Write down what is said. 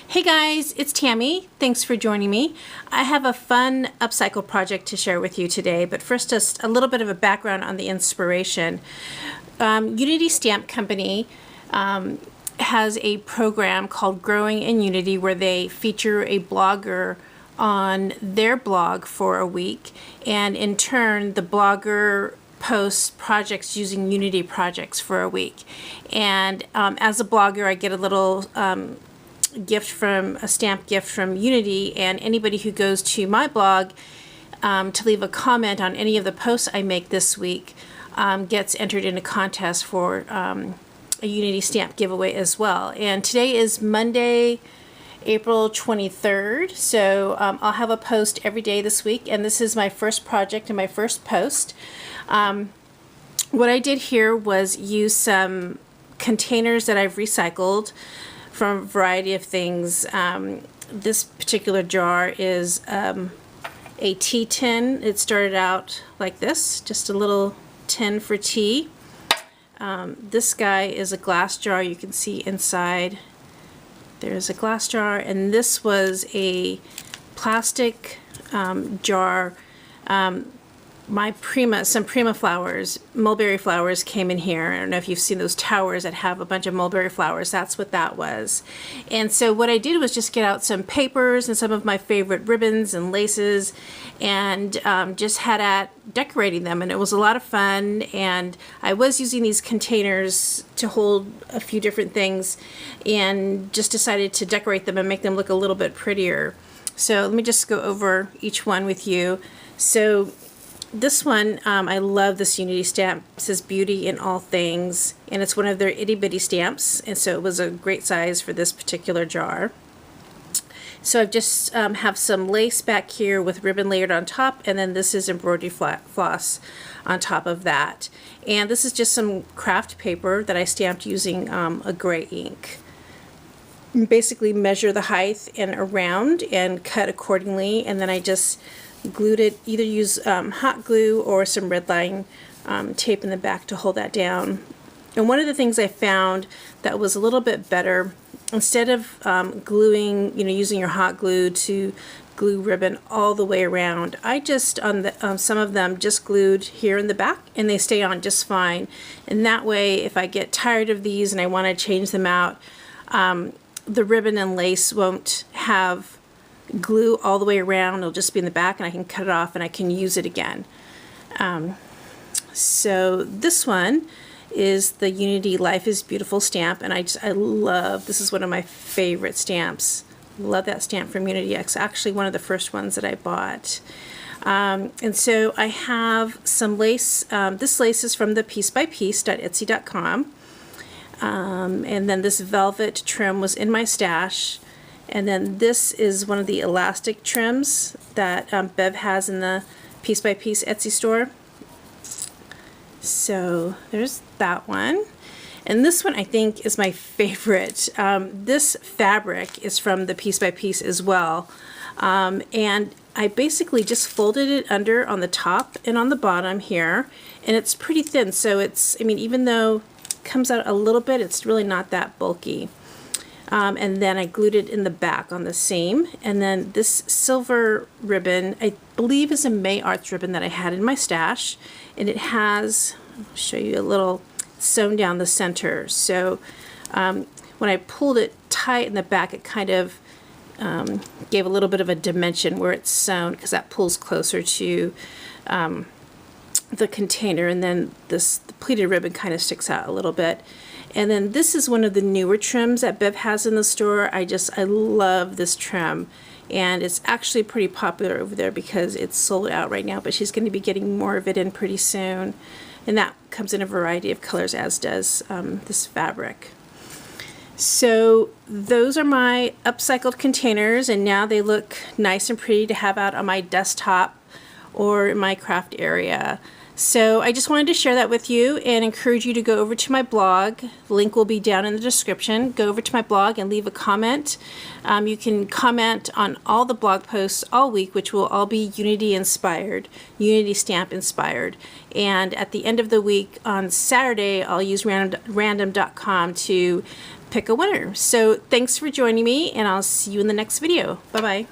Hey guys, it's Tammy. Thanks for joining me. I have a fun upcycle project to share with you today, but first just a little bit of a background on the inspiration. Unity Stamp Company has a program called Growing in Unity where they feature a blogger on their blog for a week, and in turn the blogger posts projects using Unity projects for a week. And as a blogger, I get a little a stamp gift from Unity, and anybody who goes to my blog to leave a comment on any of the posts I make this week gets entered in a contest for a Unity stamp giveaway as well. And today is Monday, April 23rd, so I'll have a post every day this week, and this is my first project and my first post. What I did here was use some containers that I've recycled from a variety of things. This particular jar is a tea tin. It started out like this, just a little tin for tea. This guy is a glass jar. You can see inside there's a glass jar, and this was a plastic jar. Some Prima flowers, mulberry flowers came in here. I don't know if you've seen those towers that have a bunch of mulberry flowers. That's what that was. And so what I did was just get out some papers and some of my favorite ribbons and laces, and just had at decorating them, and it was a lot of fun. And I was using these containers to hold a few different things, and just decided to decorate them and make them look a little bit prettier. So let me just go over each one with you. So this one, I love this Unity stamp. It says Beauty in All Things, and it's one of their itty bitty stamps, and so it was a great size for this particular jar. So I've just have some lace back here with ribbon layered on top, and then this is embroidery floss on top of that. And this is just some craft paper that I stamped using a gray ink. Basically measure the height and around and cut accordingly, and then I just glued it, either use hot glue or some red line tape in the back to hold that down. And one of the things I found that was a little bit better, instead of gluing, using your hot glue to glue ribbon all the way around, I just, on some of them, just glued here in the back, and they stay on just fine. And that way, if I get tired of these and I want to change them out, the ribbon and lace won't have glue all the way around. It'll just be in the back, and I can cut it off and I can use it again. So this one is the Unity Life is Beautiful stamp, and I love, this is one of my favorite stamps. Love that stamp from Unity. It's actually one of the first ones that I bought. And so I have some lace. This lace is from the piecebypiece.etsy.com. And then this velvet trim was in my stash. And then this is one of the elastic trims that Bev has in the Piece by Piece Etsy store. So there's that one. And this one I think is my favorite. This fabric is from the Piece by Piece as well. And I basically just folded it under on the top and on the bottom here. And it's pretty thin, so it's, even though it comes out a little bit, it's really not that bulky. And then I glued it in the back on the seam. And then this silver ribbon, I believe, is a May Arts ribbon that I had in my stash. And it has, I'll show you a little sewn down the center. So when I pulled it tight in the back, it kind of gave a little bit of a dimension where it's sewn, because that pulls closer to the container. And then the pleated ribbon kind of sticks out a little bit. And then this is one of the newer trims that Bev has in the store. I love this trim, and it's actually pretty popular over there because it's sold out right now, but she's going to be getting more of it in pretty soon. And that comes in a variety of colors, as does this fabric. So those are my upcycled containers, and now they look nice and pretty to have out on my desktop or in my craft area. So I just wanted to share that with you and encourage you to go over to my blog. The link will be down in the description. Go over to my blog and leave a comment. You can comment on all the blog posts all week, which will all be Unity inspired, Unity stamp inspired. And at the end of the week on Saturday, I'll use random.com to pick a winner. So thanks for joining me, and I'll see you in the next video. Bye-bye.